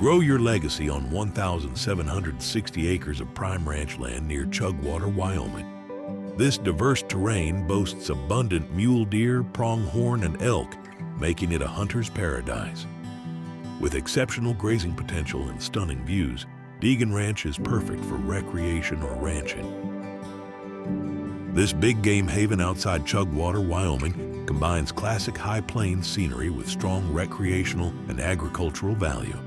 Grow your legacy on 1,760 acres of prime ranch land near Chugwater, Wyoming. This diverse terrain boasts abundant mule deer, pronghorn, and elk, making it a hunter's paradise. With exceptional grazing potential and stunning views, Degan Ranch is perfect for recreation or ranching. This big game haven outside Chugwater, Wyoming, combines classic high plains scenery with strong recreational and agricultural value.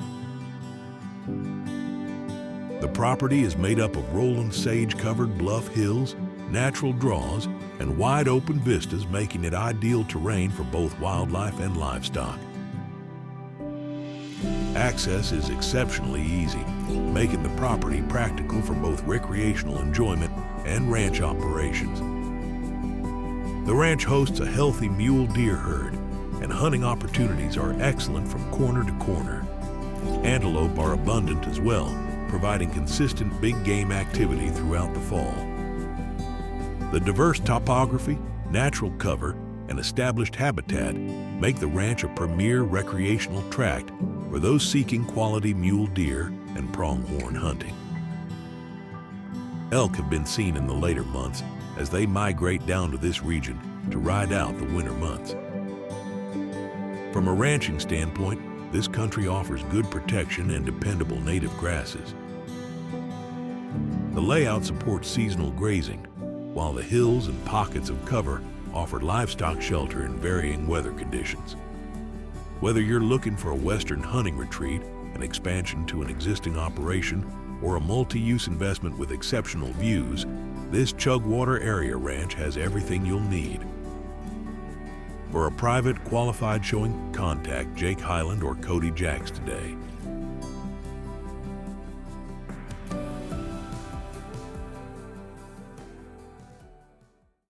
The property is made up of rolling sage-covered bluff hills, natural draws, and wide open vistas, making it ideal terrain for both wildlife and livestock. Access is exceptionally easy, making the property practical for both recreational enjoyment and ranch operations. The ranch hosts a healthy mule deer herd, and hunting opportunities are excellent from corner to corner. Antelope are abundant as well, providing consistent big game activity throughout the fall. The diverse topography, natural cover, and established habitat make the ranch a premier recreational tract for those seeking quality mule deer and pronghorn hunting. Elk have been seen in the later months as they migrate down to this region to ride out the winter months. From a ranching standpoint, this country offers good protection and dependable native grasses. The layout supports seasonal grazing, while the hills and pockets of cover offer livestock shelter in varying weather conditions. Whether you're looking for a western hunting retreat, an expansion to an existing operation, or a multi-use investment with exceptional views, this Chugwater area ranch has everything you'll need. For a private, qualified showing, contact Jake Highland or Cody Jacks today.